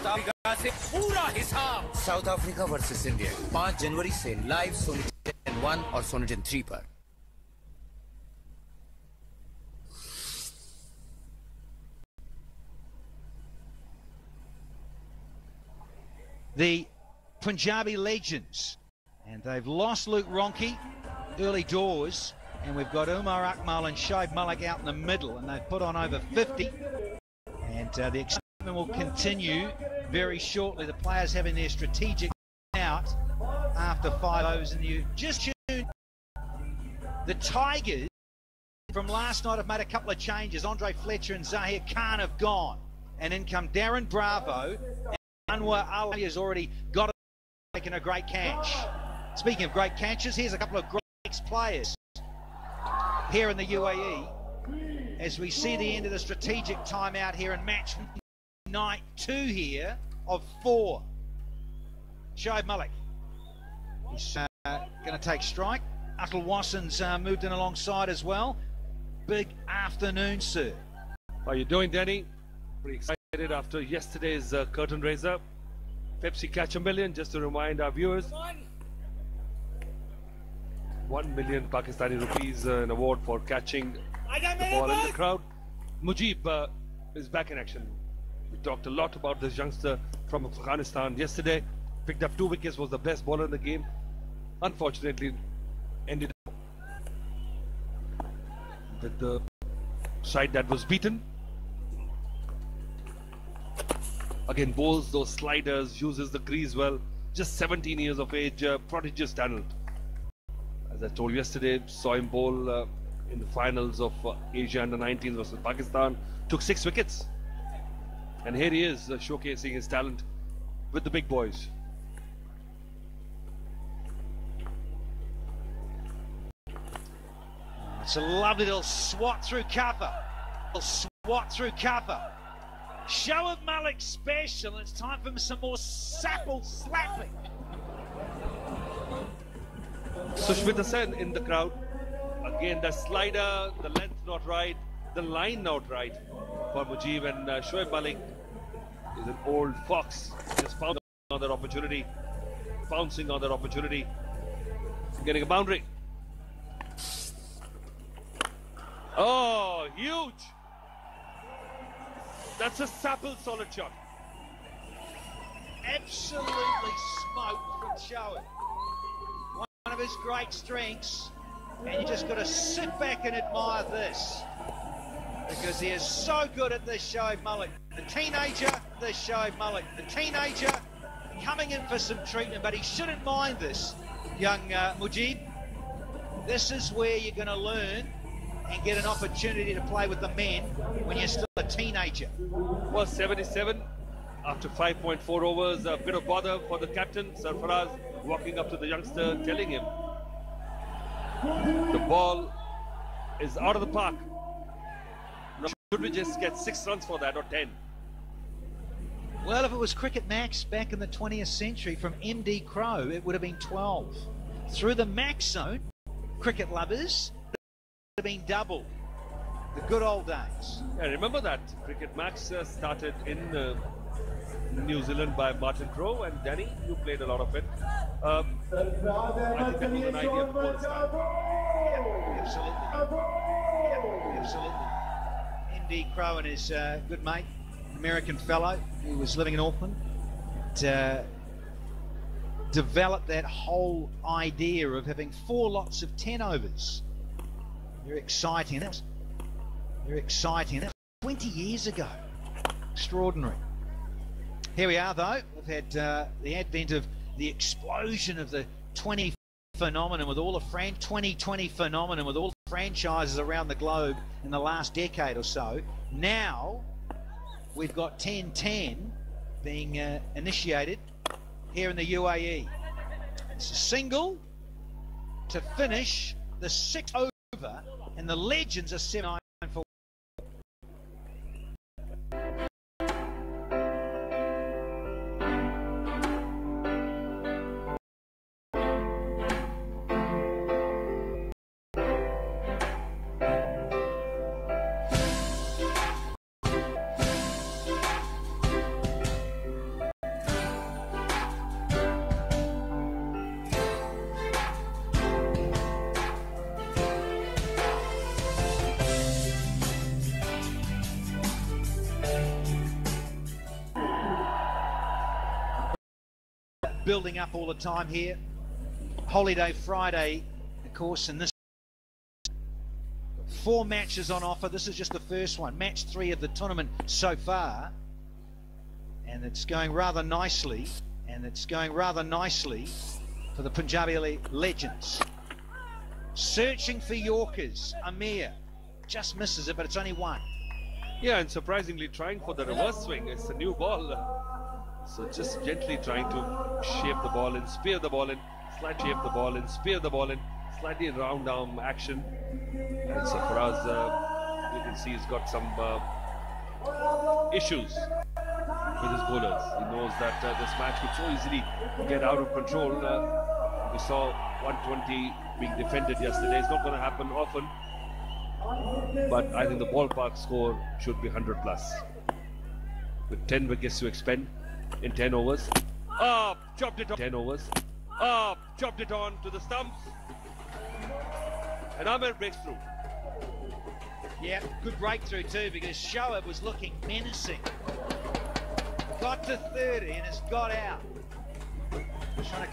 Africa से पूरा हिसाब। साउथ अफ्रीका वर्सेस इंडिया 5 जनवरी से लाइव सोनी टेन 1 और सोनी टेन 3 पर। The Punjabi legends, and they've lost Luke Ronchi early doors, and we've got Umar Akmal and Shoaib Malik out in the middle, and they've put on over 50, and the excitement will continue very shortly. The players having their strategic out after 5 overs, and you just tuned. The Tigers from last night have made a couple of changes. Andre Fletcher and Zahir Khan have gone, and in come Darren Bravo. Anwar Ali has already got it, taken a great catch. Speaking of great catches, here's a couple of great ex-players here in the UAE as we see the end of the strategic timeout here in match night 2 here of 4. Shoaib Malik is going to take strike. Atul Wasson's moved in alongside as well. Big afternoon, sir. How are you doing, Danny? Pretty excited after yesterday's curtain raiser. Pepsi Catch a Million, just to remind our viewers. 1 million Pakistani rupees, an award for catching the ball in the crowd. Mujib is back in action. We talked a lot about this youngster from Afghanistan yesterday. Picked up 2 wickets, was the best bowler in the game. Unfortunately, ended up with the side that was beaten. Again, bowls those sliders, uses the crease well. Just 17 years of age, prodigious talent. As I told yesterday, saw him bowl in the finals of Asia Under-19 versus Pakistan. Took 6 wickets. And here he is, showcasing his talent with the big boys. It's a lovely little swat through cover. Shoaib Malik special. It's time for some more sapple slapping. Sushmita Sen in the crowd. Again, the slider, the length not right, the line not right for Mujib, and Shoaib Malik is an old fox. Just pouncing on that opportunity, getting a boundary. Oh, huge! That's a sapple solid shot. Absolutely smoked from Shoaib. One of his great strengths, and you just got to sit back and admire this, because he is so good at this. Shoaib Malik, the teenager, coming in for some treatment, but he shouldn't mind this, young Mujib. This is where you're going to learn and get an opportunity to play with the men when you're still a teenager. Well, 77 after 5.4 overs. A bit of bother for the captain, Sarfaraz, walking up to the youngster, telling him the ball is out of the park. Should we just get 6 runs for that, or 10? Well, if it was Cricket Max back in the 20th century from MD Crow, it would have been 12. Through the max zone, cricket lovers, have been doubled. The good old days. Yeah, remember that Cricket Max started in New Zealand by Martin Crowe, and Danny, you played a lot of it. I think that was an idea before its time. Absolutely. MD Crowe and his good mate, American fellow who was living in Auckland, developed that whole idea of having 4 lots of 10 overs. Very exciting. That was 20 years ago. Extraordinary. Here we are, though. We've had the advent of the explosion of the 2020 phenomenon with all the franchises around the globe in the last decade or so. Now we've got T10 being initiated here in the UAE. It's a single to finish the 6th over, and the legends are 7-9 for. building up all the time here. Holiday Friday, of course, and this 4 matches on offer. This is just the first one, match 3 of the tournament so far, and it's going rather nicely. For the Punjabi legends. Searching for Yorkers. Amir just misses it, but it's only 1. Yeah, and surprisingly trying for the reverse swing. It's a new ball. So just gently trying to shape the ball in, spear the ball in, slightly shape the ball in, spear the ball in, slightly round arm action. And so for us, you can see he's got some issues with his bowlers. He knows that this match could so easily get out of control. We saw 120 being defended yesterday. It's not going to happen often, but I think the ballpark score should be 100 plus. With 10 wickets to expend in 10 overs. Chopped it on. 10 overs. Chopped it on to the stumps. And Amir breaks through. Yeah, good breakthrough too, because Shoaib was looking menacing. Got to 30 and has got out. Trying to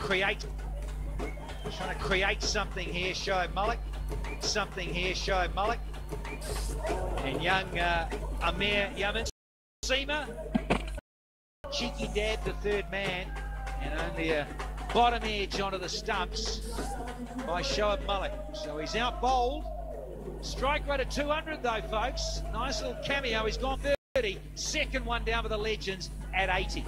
create something here, Shoaib Malik. And young Amir Yaman Seema. Cheeky dab to third man, and only a bottom edge onto the stumps by Shoaib Malik. So he's out bowled. Strike rate of 200 though, folks. Nice little cameo. He's gone 30. Second one down for the legends at 80.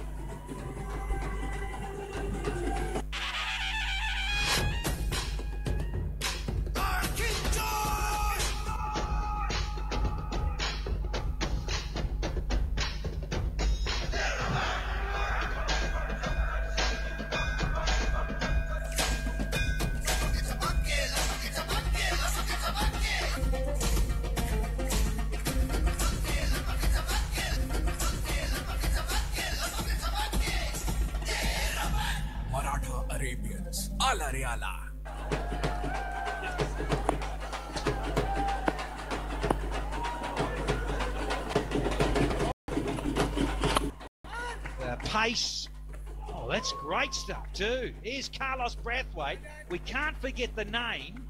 Arabians, ala riala. Pace. Oh, that's great stuff too. Here's Carlos Brathwaite. We can't forget the name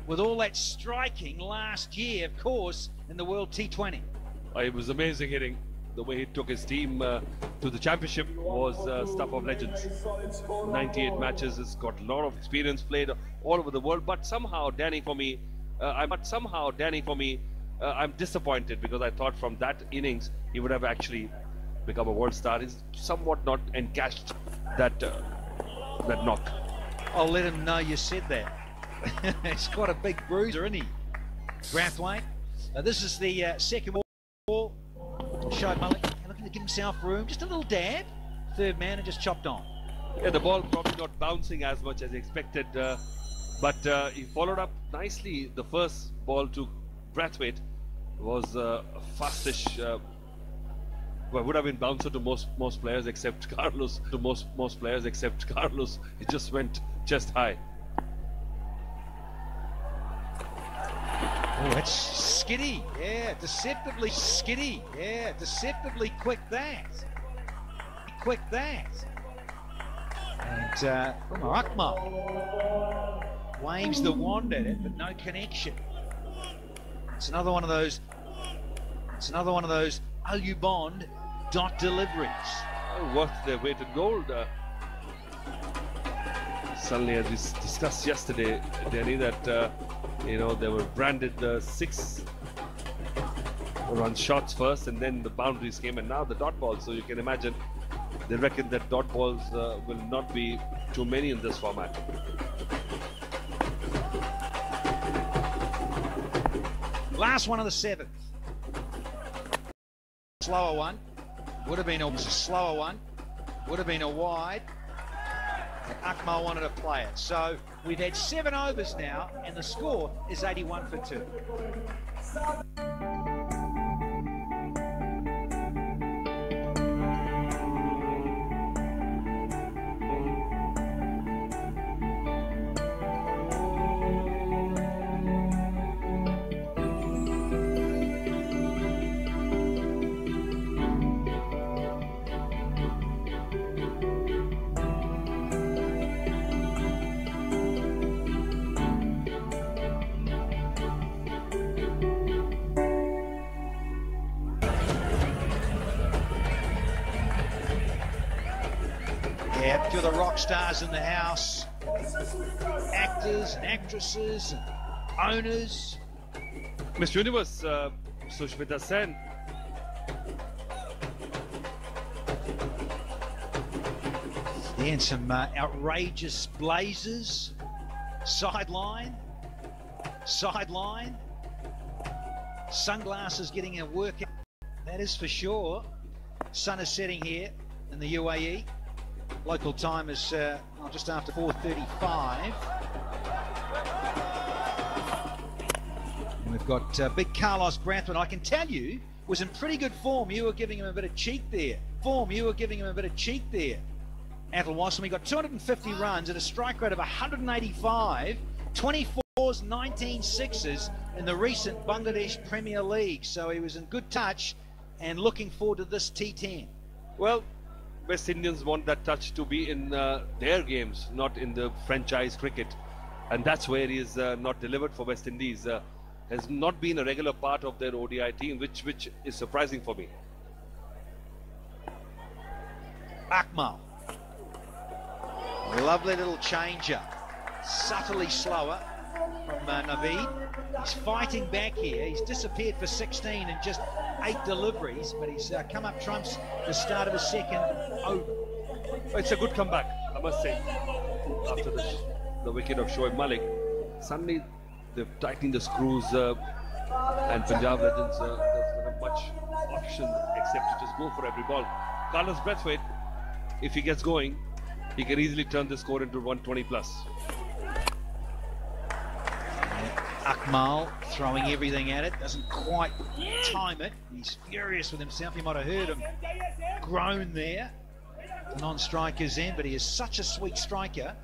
with all that striking last year, of course, in the World T20. It was amazing hitting. The way he took his team to the championship was stuff of legends. 98 matches, has got a lot of experience, played all over the world. But somehow, Danny, for me, I'm disappointed, because I thought from that innings he would have actually become a world star. He's somewhat not encashed that knock. I'll let him know you said that. He's quite a big bruiser, isn't he, Brathwaite? This is the second ball. Shoaib Malik looking to give himself room, just a little dab. Third man and just chopped on. Yeah, the ball probably not bouncing as much as expected, but he followed up nicely. The first ball to Brathwaite was fastish. Well, would have been bouncer to most players except Carlos. It just went chest high. Oh, that's skiddy. Yeah, deceptively skiddy. Yeah, deceptively quick that. And Umar Akmal waves the wand at it, but no connection. It's another one of those Alubond dot deliveries. Worth their weight in gold. Suddenly, as we discussed yesterday, Danny, that they were branded 6-run shots first, and then the boundaries came, and now the dot balls. So you can imagine, they reckon that dot balls will not be too many in this format. Last one of the 7th. Slower one. Would have been a slower one. Would have been a wide. Akmal wanted to play it. So we've had 7 overs now, and the score is 81 for 2. Yeah, a few of the rock stars in the house, actors and actresses and owners. Miss Universe, Sushmita Sen. Yeah, and some outrageous blazers. Sideline. Sunglasses getting a workout, that is for sure. Sun is setting here in the UAE. Local time is just after 4:35. And we've got big Carlos Brathwaite. I can tell you, was in pretty good form. You were giving him a bit of cheek there. Atul Wassam, he got 250 runs at a strike rate of 185, 24s, 19 sixes in the recent Bangladesh Premier League. So he was in good touch and looking forward to this T10. Well, West Indians want that touch to be in their games, not in the franchise cricket. And that's where he is not delivered for West Indies. Has not been a regular part of their ODI team, which is surprising for me. Akmal. Lovely little changer. Subtly slower from Naveed. He's fighting back here. He's disappeared for 16 and just 8 deliveries, but he's come up trumps the start of his second over. It's a good comeback, I must say. After the wicket of Shoaib Malik, suddenly they've tightened the screws, and Punjab Legends doesn't have much option except to just go for every ball. Carlos Brathwaite, if he gets going, he can easily turn the score into 120 plus. Akmal throwing everything at it, doesn't quite time it. He's furious with himself. You might have heard him groan there. The non-striker's in, but he is such a sweet striker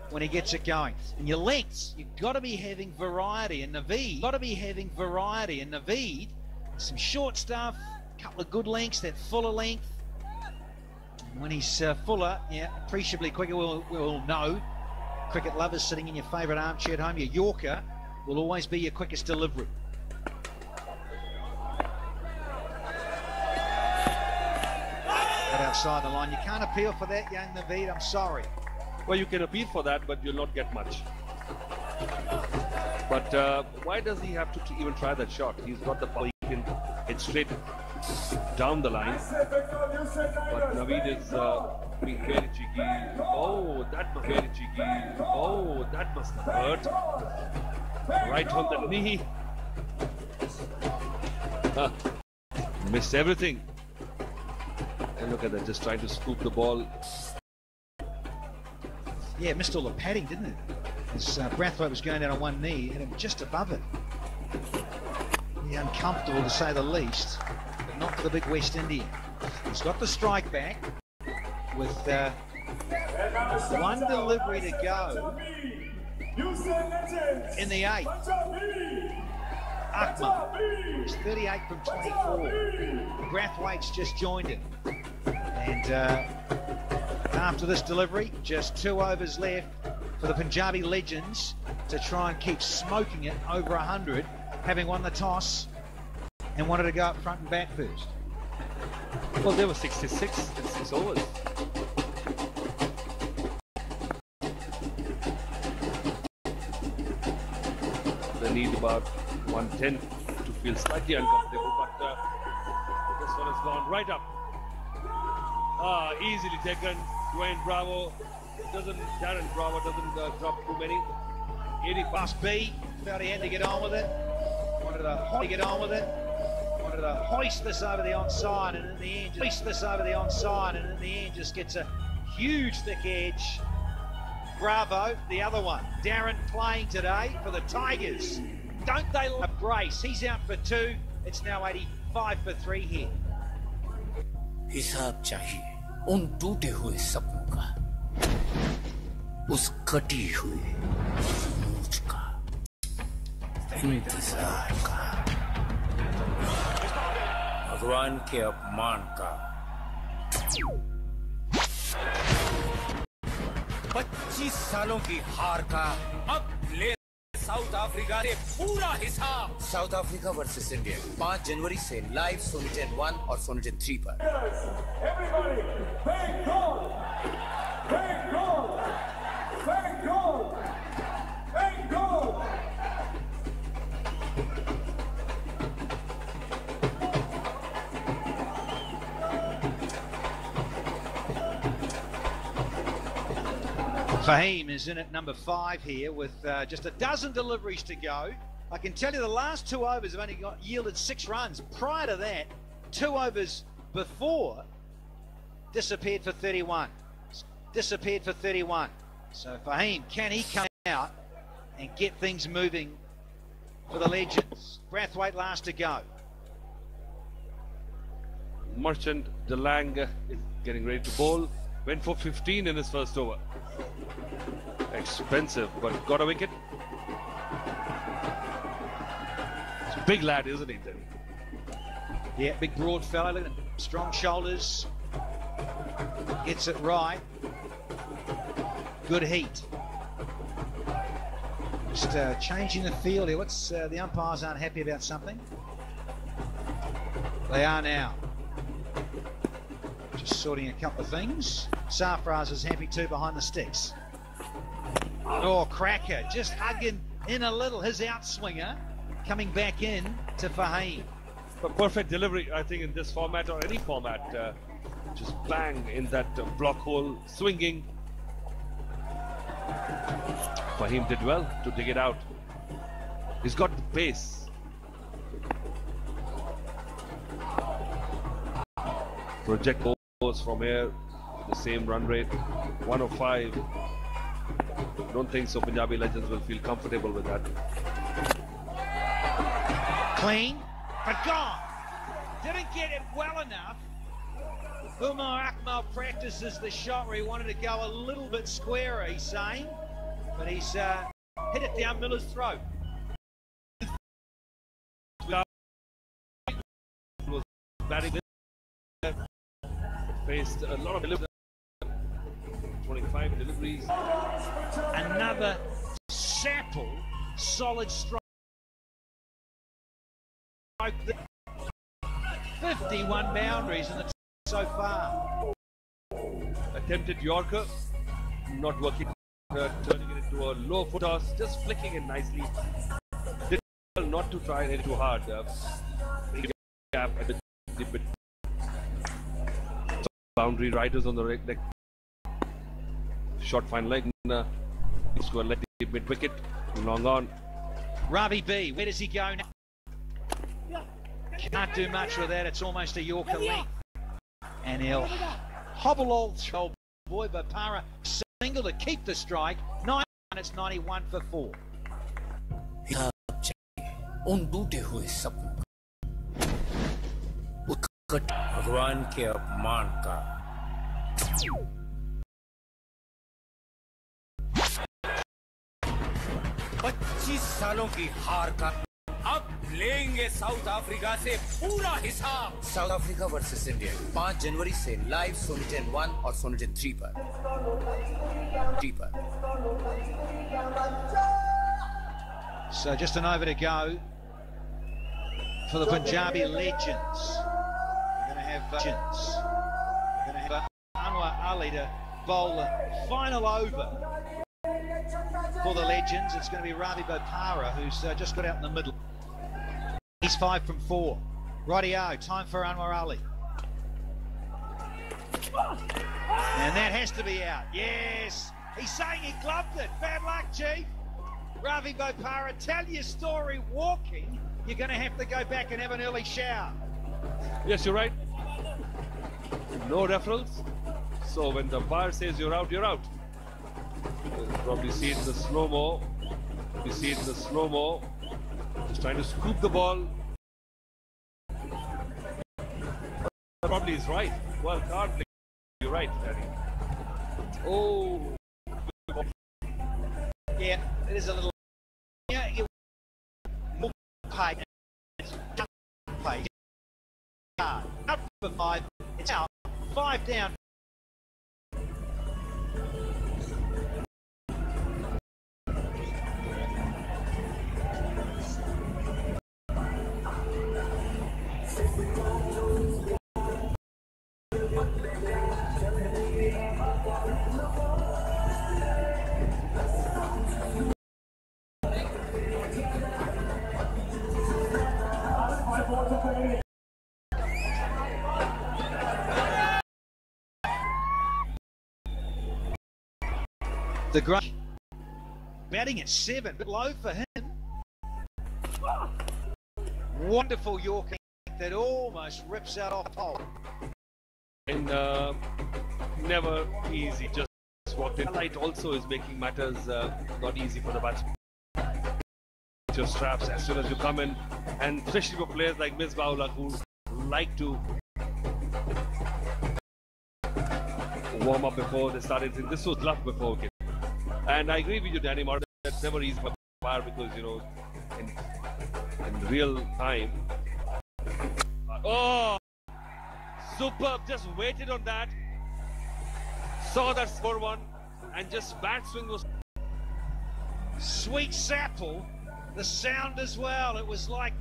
when he gets it going. And your lengths, you've got to be having variety. And Naveed, some short stuff, a couple of good lengths, that fuller length. When he's fuller, yeah, appreciably quicker, we'll know. Cricket lovers sitting in your favourite armchair at home, your Yorker will always be your quickest delivery. Right outside the line. You can't appeal for that, young Naveed, I'm sorry. Well, you can appeal for that, but you'll not get much. But why does he have to even try that shot? He's got the power, he can hit straight down the line. But Naveed is being very cheeky. Oh, that must be very cheeky. Oh, that must have hurt. Right on the knee. Missed everything. And look at that, just trying to scoop the ball. Yeah, missed all the padding, didn't it? As Brathwaite was going down on one knee, hit him just above it. Yeah, uncomfortable to say the least, but not for the big West Indian. He's got the strike back with one delivery to go in the 8th. Akmal is 38 from 24. Brathwaite's just joined him. And after this delivery, just 2 overs left for the Punjabi Legends to try and keep smoking it over 100, having won the toss and wanted to go up front and back first. Well, there were 66 in 6 overs. They need about 110 to feel slightly uncomfortable, but this one has gone right up. Easily taken. Darren Bravo doesn't drop too many. 80 Must be. Felt he had to get on with it. Wanted to hoist this over the onside, and in the end, just gets a huge thick edge. Bravo, the other one. Darren playing today for the Tigers. Don't they love Brace? He's out for 2. It's now 85 for 3 here. हिसाब चाहिए उन टूटे हुए सपनों का, उस कटी हुई मूंछ का, इंतजार का, भगवान के अपमान का। 25 सालों की हार का अब ले साउथ अफ्रीका ने पूरा हिसाब। साउथ अफ्रीका वर्सेस इंडिया 5 जनवरी से लाइव सोनी 10 1 और सोनी 10 3 पर। Fahim is in at number 5 here with just a dozen deliveries to go. I can tell you the last 2 overs have only yielded 6 runs. Prior to that, 2 overs before disappeared for 31. Disappeared for 31. So Fahim, can he come out and get things moving for the Legends? Brathwaite last to go. Merchant DeLang is getting ready to bowl. Went for 15 in his first over. Expensive, but got a wicket. It's a big lad, isn't he, then? Yeah, big broad fellow, look at him. Strong shoulders. Gets it right. Good heat. Just changing the field here. What's the umpires aren't happy about something? They are now. Just sorting a couple of things. Sarfraz is happy too behind the sticks. Oh, cracker, just hugging in a little. His outswinger coming back in to Fahim. But perfect delivery, I think, in this format or any format. Just bang in that block hole, swinging. Fahim did well to dig it out. He's got the pace. Project goes from here, the same run rate, 105. Don't think so. Punjabi Legends will feel comfortable with that. Clean, but gone. Didn't get it well enough. Umar Akmal practices the shot where he wanted to go a little bit squarer, he's saying, but he's hit it down Miller's throat. Batting faced a lot of deliveries. 25 deliveries. Another sample, solid strike. 51 boundaries in the so far. Attempted Yorker, not working, turning it into a low foot toss, just flicking it nicely. Did well not to try and hit it too hard. Gap at the bit. Boundary riders on the leg. Short fine leg. Square leg mid wicket. Long on. Ravi B, where does he go now? Can't do much with that. It's almost a Yorker length. And he'll hobble all through. Boy, Bopara single to keep the strike. 9, it's 91 for 4. उन टूटे हुए सपनों भगवान के अपमान का 25 सालों की हार का अब लेंगे साउथ अफ्रीका से पूरा हिसाब। साउथ अफ्रीका वर्सेस इंडिया 5 जनवरी से लाइव सोनी 10 1 और सोनी 10 3 पर। So just an over to go for the Punjabi Legends. We're going to have Legends. We're going to have Anwar Ali to bowl the final over for the Legends. It's going to be Ravi Bopara, who's just got out in the middle. He's 5 from 4. Rightio, time for Anwar Ali. And that has to be out. Yes, he's saying he gloved it. Bad luck, Chief. Ravi Bopara, tell your story walking. You're going to have to go back and have an early shower. Yes, you're right. No referrals. So when the umpire says you're out, you're out. You'll probably see it in the slow-mo. You see it in the slow-mo. Just trying to scoop the ball. Probably is right. Well, can't play. You're right, Danny. Oh. Yeah, it is a little. Yeah, you pay. Pay. Up for 5. It's out. 5 down. The great batting at 7, but low for him. Wonderful Yorker that almost rips out off pole. And never easy, just walked in. Light also is making matters not easy for the batsman. Your straps as soon as you come in, and especially for players like Misbah who like to warm up before they started. This was love before wicket. And I agree with you, Danny Martin, that's never easy for fire because, you know, in real time. Oh, superb, just waited on that. Saw that score one, and just bat swing was. Sweet Sapple, the sound as well. It was like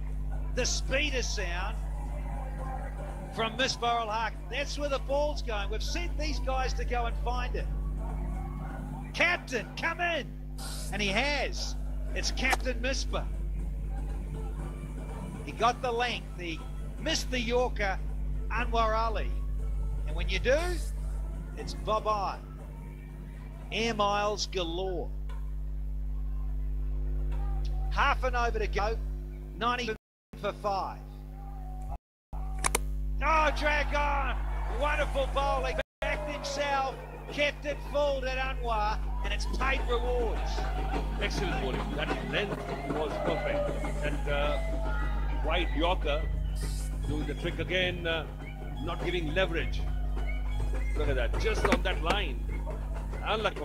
the speeder sound from Misbah al-Haq. That's where the ball's going. We've sent these guys to go and find it. Captain, come in. And he has. It's Captain Misbah. He got the length. He missed the Yorker, Anwar Ali. And when you do, it's bye-bye. Air miles galore. Half an over to go. 90 for 5. Oh, drag on. Wonderful bowling. Backed himself. Kept it full at Anwar. And it's paid rewards. Excellent bowling. That length was perfect. And wide Yorker doing the trick again. Not giving leverage. Look at that. Just on that line. Unlike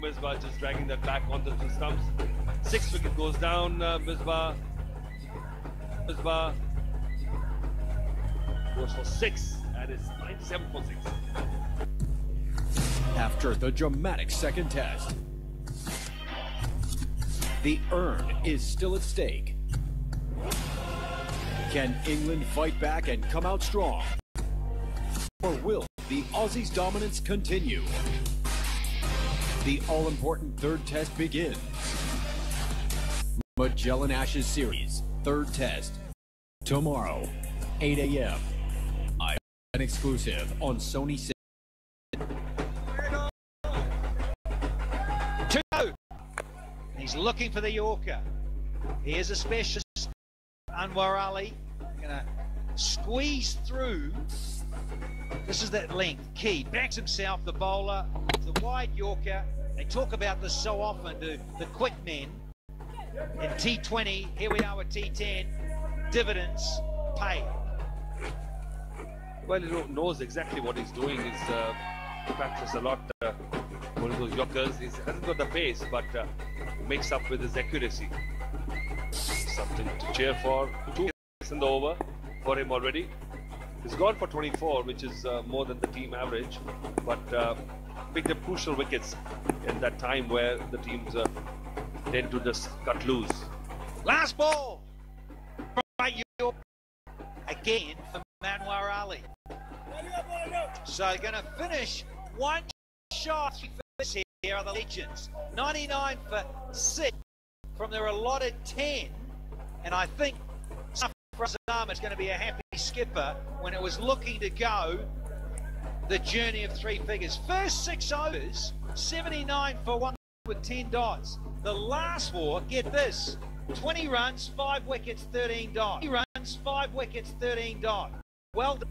Misbah just dragging that back onto the stumps. 6 wicket goes down. Misbah goes for 6, and it's 97 for 6. After the dramatic second test, the urn is still at stake. Can England fight back and come out strong? Or will the Aussies' dominance continue? The all-important third test begins. Magellan Ashes Series, third test. Tomorrow, 8 a.m. An exclusive on Sony 6. 2. He's looking for the Yorker. Here's a specialist, Anwar Ali. Gonna squeeze through. This is that length. Key backs himself, the bowler, the wide Yorker. They talk about this so often, the quick men. In T20, here we are with T10. Dividends paid. Well, he knows exactly what he's doing. He's practiced a lot. One of those Yorkers. He hasn't got the pace, but makes up with his accuracy. Something to cheer for. 2 in the over for him already. He's gone for 24, which is more than the team average, but picked up crucial wickets in that time where the teams tend to just cut loose. Last ball. Right, again for Anwar Ali. So going to finish one shot here are the legends. 99 for 6 from their allotted 10, and I think it's going to be a happy skipper when it was looking to go the journey of 3 figures. First 6 overs, 79 for 1 with 10 dots. The last 4, get this, 20 runs, 5 wickets, 13 dots. 20 runs, 5 wickets, 13 dots. Well done.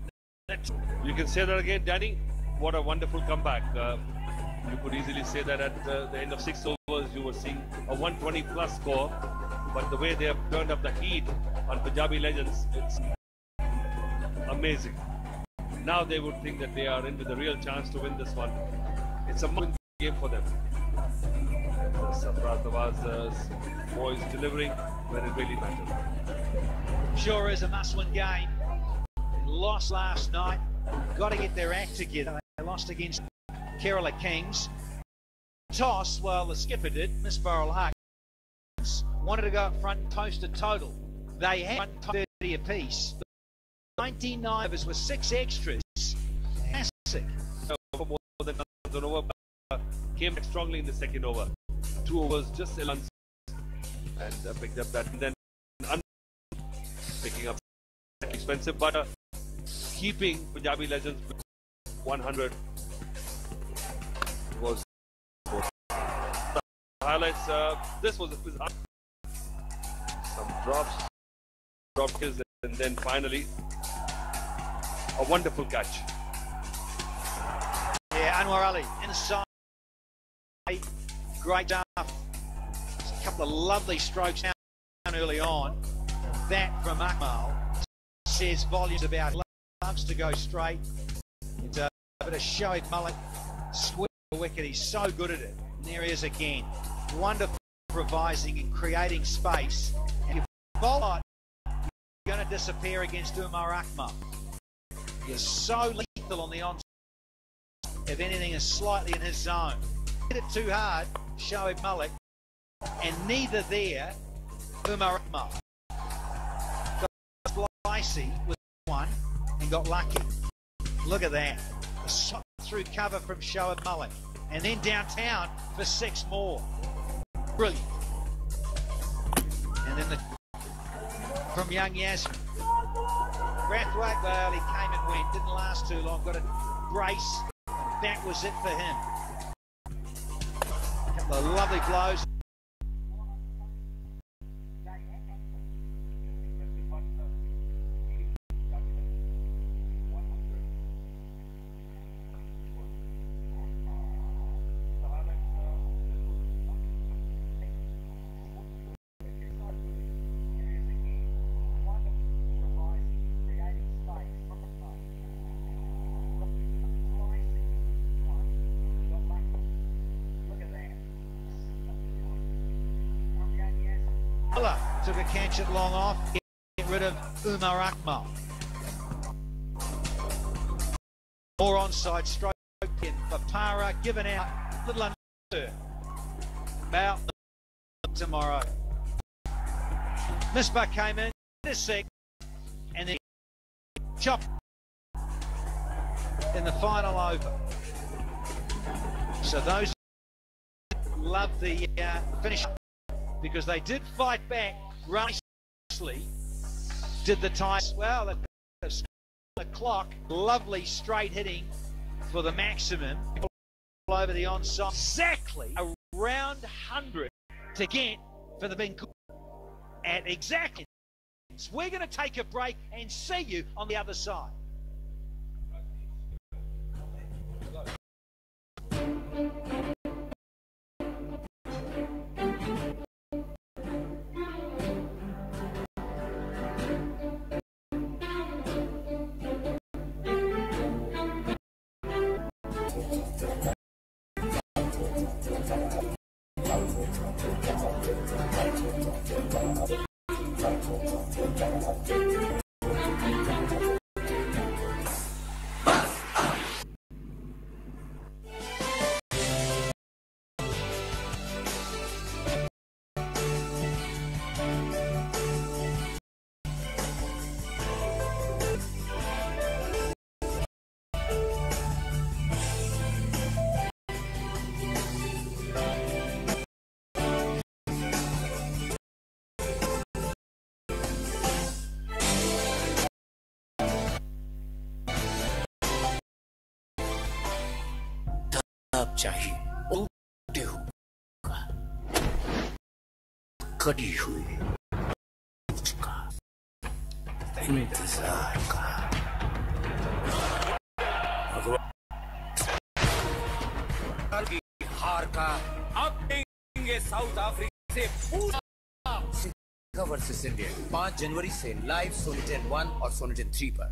You can say that again, Danny. What a wonderful comeback. You could easily say that at the end of 6 overs you were seeing a 120 plus score, but the way they have turned up the heat on Punjabi Legends, it's amazing. Now they would think that they are in with a real chance to win this one. It's a must-win game for them. Sarfraz Nawaz's boys delivering when it really matters. Sure is a must-win game. They lost last night. Got to get their act together. They lost against Kerala Kings. Toss, well, the skipper did. Misbah al-Haq wanted to go up front and toast a total. They had 30 apiece. 99 overs with 6 extras. Classic. For more than an over, came back strongly in the second over. 2 overs, just 11, and picked up that. And then picking up expensive, but keeping Punjabi Legends 100 was highlights. This was some drops, drop kills, and then finally a wonderful catch. Yeah, Anwar Ali inside. Great stuff. A couple of lovely strokes down early on. That from Akmal says volumes about loves to go straight. It's a bit of Shoaib Malik sweep the wicket. He's so good at it. And there he is again. Wonderful improvising and creating space. And if you bowl out, you're going to disappear against Umar Akmal. You're so lethal on the onside. If anything is slightly in his zone. Hit it too hard, Shoaib Malik. And neither there, Umar Akmal. Spicey with one and got lucky. Look at that. A shot through cover from Shoaib Malik. And then downtown for 6 more. Brilliant. And then from young Yasmin. Brathwaite, well, he came and went. Didn't last too long. Got a brace. That was it for him. A couple of lovely blows. Took a catch it long off, get rid of Umar Akmal. More onside stroke in for Para, given out, little under. About tomorrow. Misbah came in a sec, and then chop in the final over. So those love the finish because they did fight back. Nicely did the time well. The clock, lovely straight hitting for the maximum over the onside. Exactly around 100 to get for the Ben at exactly. We're going to take a break and see you on the other side. चाहिए उल्टे होगा कड़ी हुई उसका इंतजार का की हार का अब देंगे साउथ अफ्रीका से पूरा वर्सेस इंडिया 5 जनवरी से लाइव सोनी 10 1 और सोनी 10 3 पर।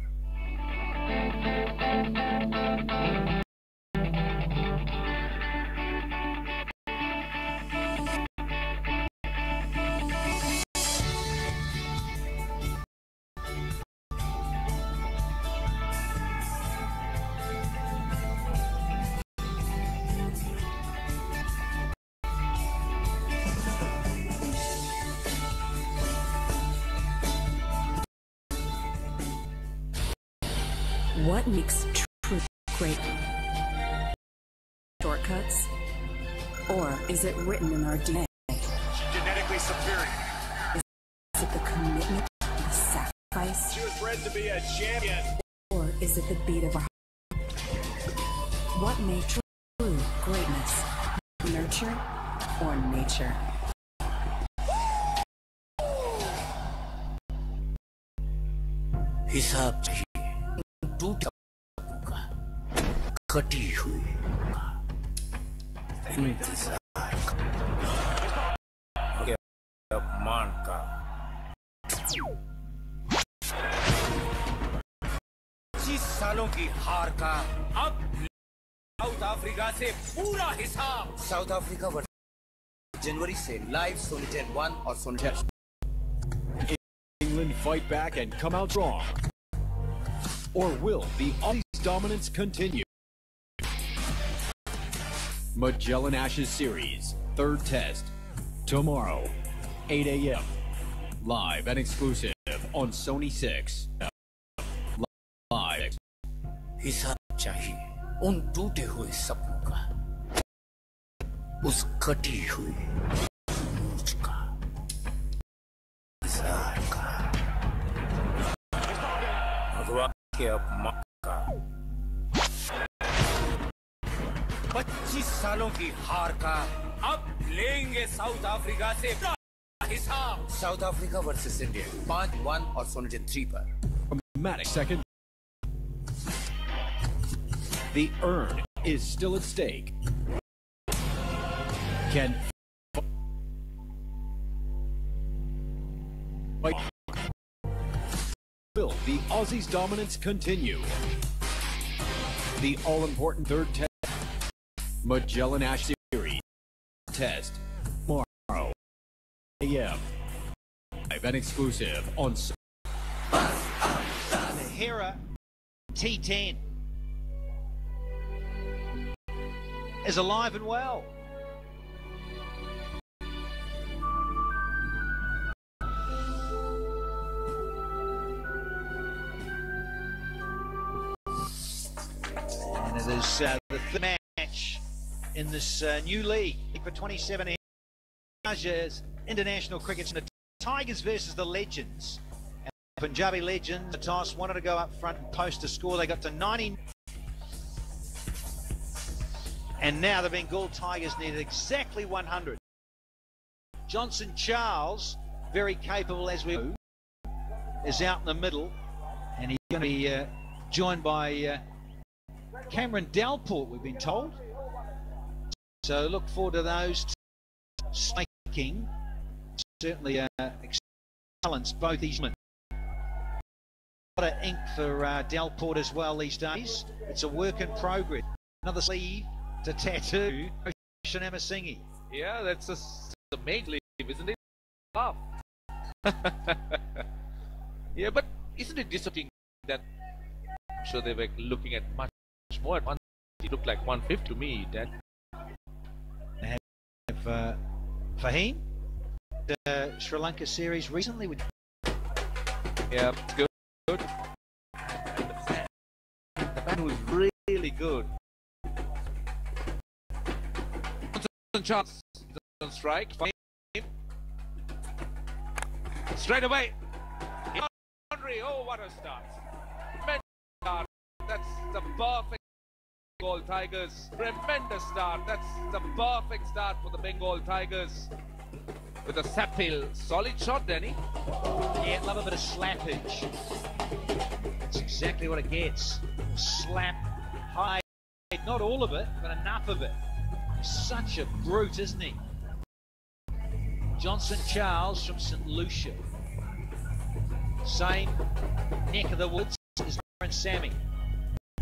What makes truth great? Shortcuts? Or is it written in our DNA? Genetically superior. Is it the commitment, the sacrifice? She was bred to be a champion. Or is it the beat of our heart? What made true greatness? Nurture or nature. हिसाब चाहिए टूटा का कटी हुई इंतजार के अपमान का 25 सालों की हार का अब साउथ अफ्रीका से पूरा हिसाब। साउथ अफ्रीका वर्सेस जनवरी से लाइव सोनी 10 1 और Soni 10। England fight back and come out strong? Or will the Aussies' dominance continue? Magellan Ashes Series, third test, tomorrow, 8 a.m. Live and exclusive on Sony 6. Live. हिसाब चाहिए उन टूटे हुए सपनों का, उस कटी हुई मूंछ का, इंतजार का, भगवान के अपमान का। 25 सालों की हार का अब लेंगे साउथ अफ्रीका से हिसाब। साउथ अफ्रीका वर्सेस इंडिया 5-1 और सोनी 3 पर। Dramatic second. The urn is still at stake. Can will the Aussies' dominance continue? The all-important third test, Magellan Ashes Series test, tomorrow, a.m. Live and exclusive on The Hera T10 is alive and well. And it is the third match in this new league for 2017. International cricket's the Tigers versus the Legends. And Punjabi Legends, the toss, wanted to go up front and post a score. They got to 90. And now the Bengal Tigers needed exactly 100. Johnson Charles, very capable as we know, is out in the middle. And he's going to be joined by Cameron Dalport, we've been told. So look forward to those striking. Certainly balance both these men. A lot of ink for Dalport as well these days. It's a work in progress. Another sleeve to tattoo Ocean Amasingi. Yeah, that's a main leave, isn't it? Half. Yeah, but isn't it disappointing that I'm sure they were looking at much more at 150? It looked like 150 to me, Dad. They have Fahim, the Sri Lanka series recently with. Yeah, good. The man was really good. Chance on strike. Straight away. Oh, what a start. That's the perfect Bengal Tigers. Tremendous start. That's the perfect start for the Bengal Tigers. With a Sapil. Solid shot, Danny. Yeah, love a bit of slappage. That's exactly what it gets. Slap, high. Not all of it, but enough of it. Such a brute, isn't he? Johnson Charles from St Lucia. Same neck of the woods as Darren Sammy.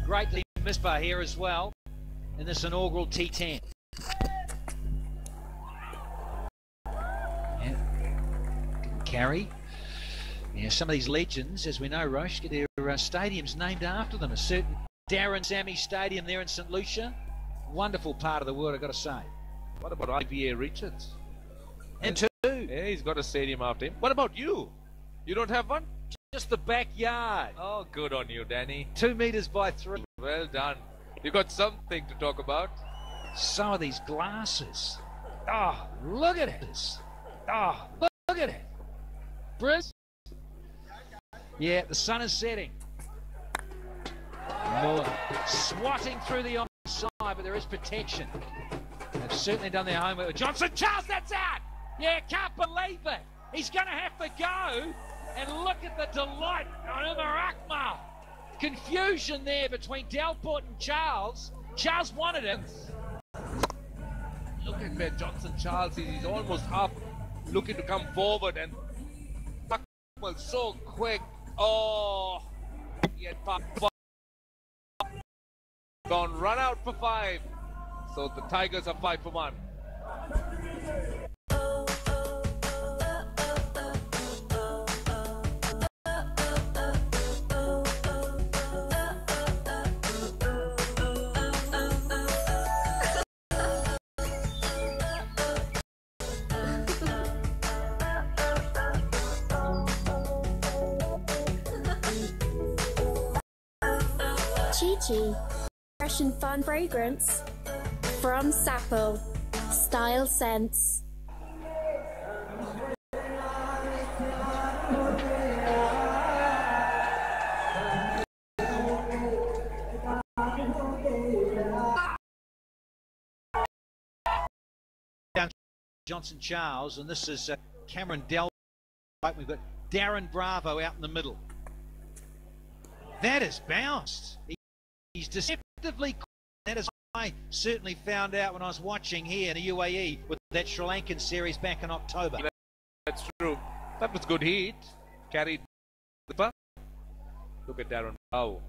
Greatly missed by here as well in this inaugural T10. Yeah. Didn't carry. Yeah, some of these legends, as we know, Roche, get their stadiums named after them. A certain Darren Sammy Stadium there in St Lucia. Wonderful part of the world, I've got to say. What about IVA Richards? And two. Yeah, he's got a stadium after him. What about you? You don't have one? Just the backyard. Oh, good on you, Danny. 2 meters by 3. Well done. You got something to talk about. Some of these glasses. Oh, look at it. Oh, look at it. Briz. Yeah, the sun is setting. Muller swatting through the onside, but there is protection. They've certainly done their homework. Johnson Charles, that's out! Yeah, can't believe it. He's going to have to go. And look at the delight on Umar Akmal. Confusion there between Delport and Charles. Charles wanted it. Look at where Johnson Charles is. He's almost up, looking to come forward, and Akmal so quick. Oh, he had gone run out for 5. So the Tigers are 5 for 1. Chi-Chi, fresh and fun fragrance from Sapple, Style Sense. Johnson Charles, and this is Cameron Del. We've got Darren Bravo out in the middle. That is bounced. He's deceptively. That is what I certainly found out when I was watching here in the UAE with that Sri Lankan series back in October. That's true. That was good heat. Carried the puck. Look at Darren Bravo.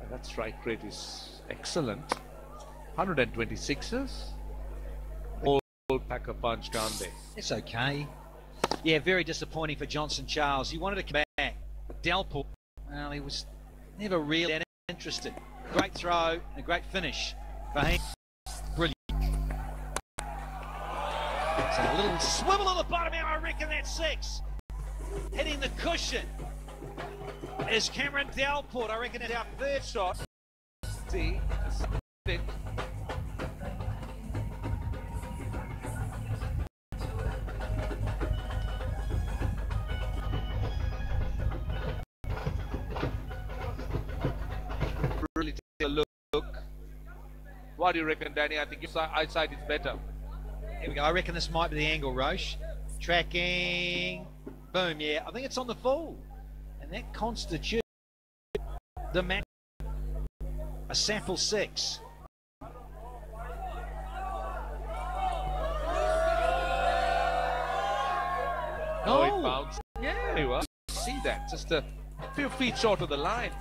And that strike rate is excellent. 126ers. Whole pack a punch, can't they? It's okay. Yeah, very disappointing for Johnson Charles. He wanted to come back. But Delport, well, he was never really that interested. Great throw and a great finish for him. Brilliant. So a little swivel on the bottom here, I reckon that's 6. Hitting the cushion is Cameron Delport. I reckon it's our third shot. See, really take a look. What do you reckon, Danny? I think your eyesight is better. Here we go. I reckon this might be the angle, Roche. Tracking. Boom, yeah. I think it's on the full. And that constitutes the match. A sample 6. Oh, it bounced. Yeah, you are. See that? Just a few feet short of the line.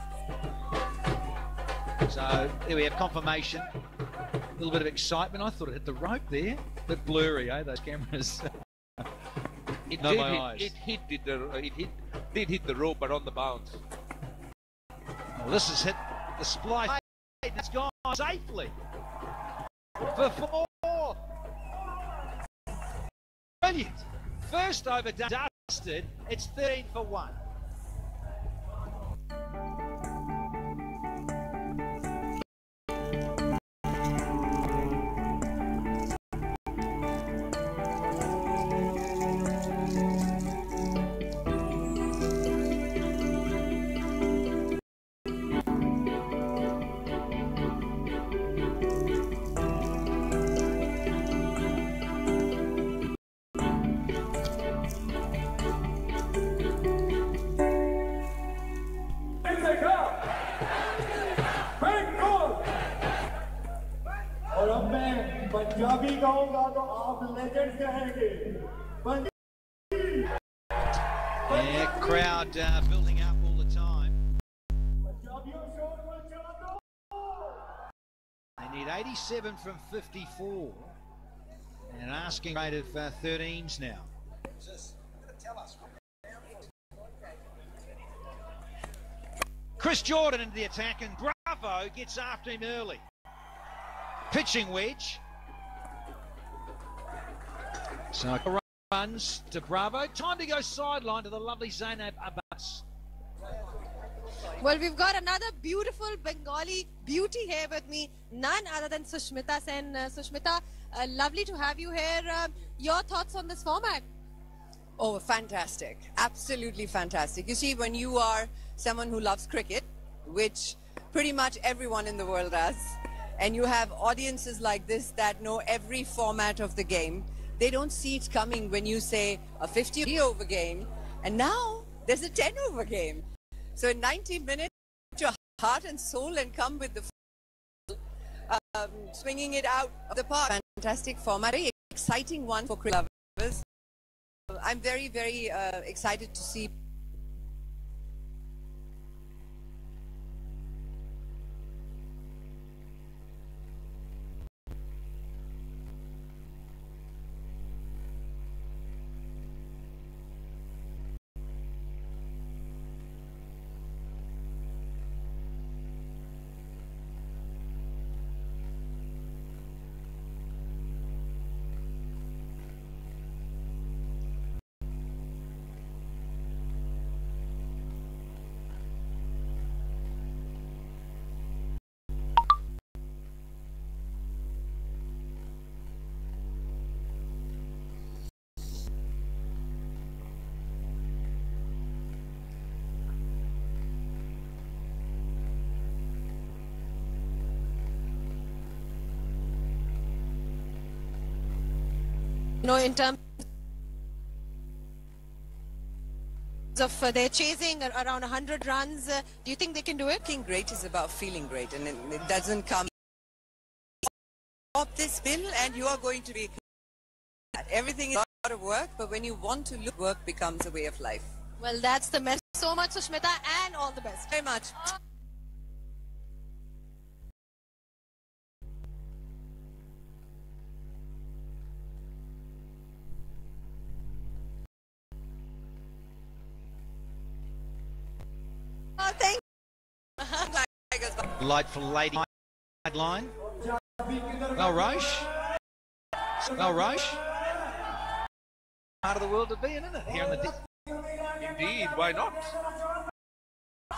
So there we have confirmation. A little bit of excitement. I thought it hit the rope there. A bit blurry, eh? Those cameras. It No, did my hit, eyes. did hit the rope, but on the bounce. Well, this has hit the splice. It's gone safely for 4. Brilliant. First over dusted. It's 13 for 1. और अब मैं पंजाबी गाऊंगा तो आप legend कहेंगे Yeah, crowd building up all the time. They need 87 from 54 and an asking rate of 13s now. Chris Jordan into the attack, and Bravo gets after him early. Pitching wedge. So runs to Bravo. Time to go sideline to the lovely Zainab Abbas. Well, we've got another beautiful Bengali beauty here with me, none other than Sushmita Sen. Sushmita, lovely to have you here. Your thoughts on this format? Oh, fantastic. Absolutely fantastic. You see, when you are someone who loves cricket, which pretty much everyone in the world does, and you have audiences like this that know every format of the game, they don't see it coming when you say a 50 over game, and now there's a 10 over game. So in 90 minutes, your heart and soul and come with the swinging it out of the park. Fantastic format, very exciting one for cricket lovers. I'm very, very excited to see. You know, in terms of they're chasing around 100 runs, do you think they can do it? Looking great is about feeling great, and it doesn't come. Stop this bill, and you are going to be. Everything is a lot of work, but when you want to look, work becomes a way of life. Well, that's the message. So much, Sushmita, and all the best. Very much. Oh, thank you. Light for lady line. Well, Roche. Well, Roche. Part of the world to be in, isn't it? Here in the Indeed, why not?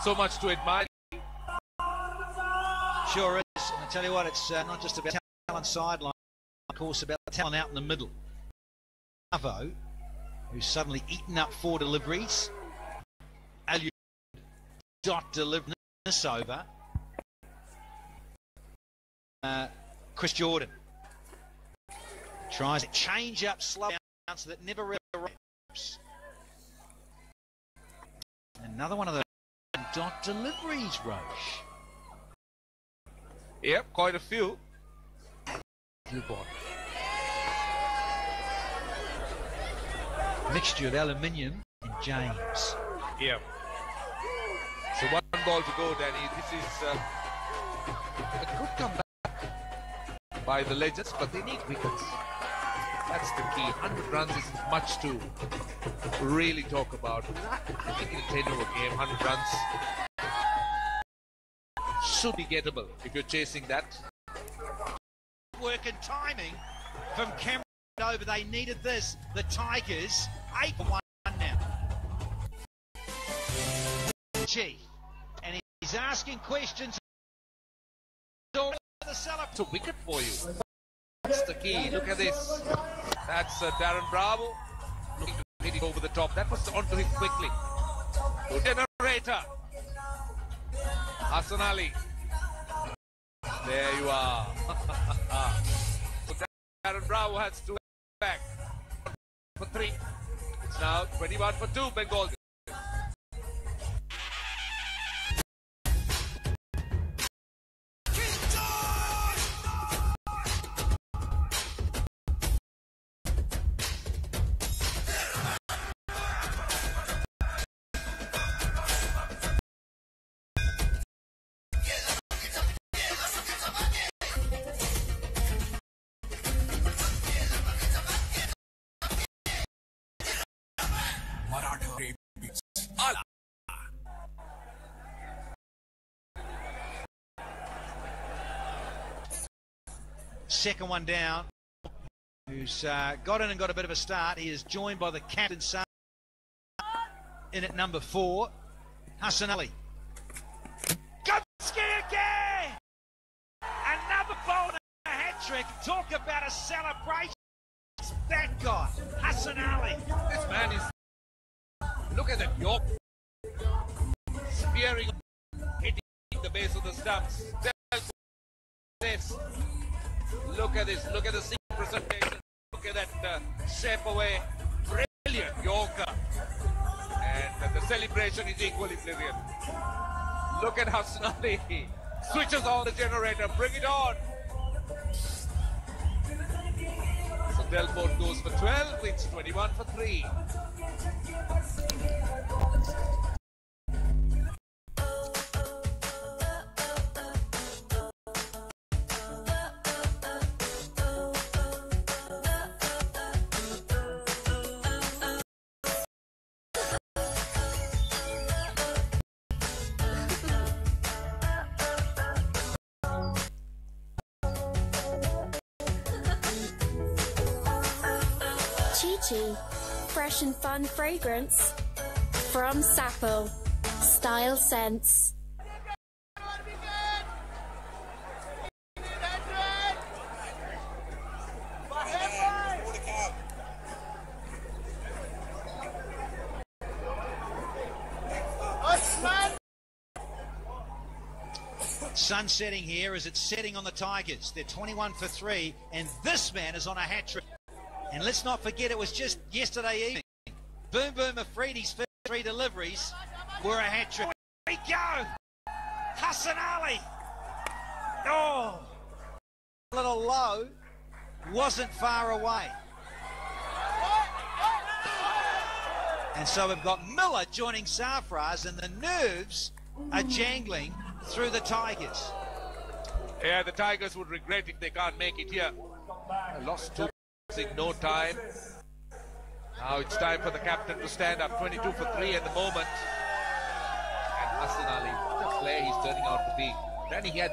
So much to admire. Sure is. And I tell you what, it's not just about talent sideline, of course, about talent out in the middle. Bravo, who's suddenly eaten up 4 deliveries. Aliu dot delivered this over. Chris Jordan tries to change up slow down so that never really arrives. Another one of those dot deliveries, Roche. Yep, quite a few. Mixture of aluminium and James. Yep. So 1 ball to go, Danny. This is a good comeback by the Legends, but they need wickets. That's the key. 100 runs isn't much to really talk about. I think in a 10 over game, 100 runs should be gettable if you're chasing that. Work and timing from Cameron over. They needed this. The Tigers 8 for 1 now. Chief, and he's asking questions. The seller. It's a wicket for you. That's the key. Look at this. That's Darren Bravo looking to hit it over the top. That was onto him quickly. To generator. Hassan Ali. There you are. So Darren Bravo has 2 back for 3. It's now 21 for 2 Bengal. Second one down, who's got in and got a bit of a start. He is joined by the captain, son, in at number 4, Hassan Ali. Gumski again! Another bowler hat-trick. Talk about a celebration. It's that guy, Hassan Ali. This man is... Look at that York. Spearing, hitting the base of the stumps. this. Look at this. Look at the seat presentation. Look at that shape away. Brilliant Yorker. And the celebration is equally brilliant. Look at Hassan Ali. Switches on the generator. Bring it on. So Delport goes for 12. Wins 21 for 3. T10, fresh and fun fragrance from Sapple, Style Sense. Sun setting here as it's setting on the Tigers. They're 21 for 3, and this man is on a hat-trick. And let's not forget, it was just yesterday evening. Boom Boom Afridi's first 3 deliveries were a hat-trick. Here we go! Hassan Ali! Oh! A little low. Wasn't far away. And so we've got Miller joining Sarfraz, and the nerves are jangling through the Tigers. Yeah, the Tigers would regret if they can't make it here. I lost 2 in no time. Now it's time for the captain to stand up. 22 for 3 at the moment. And Hassan Ali, what a player he's turning out to be. Then he had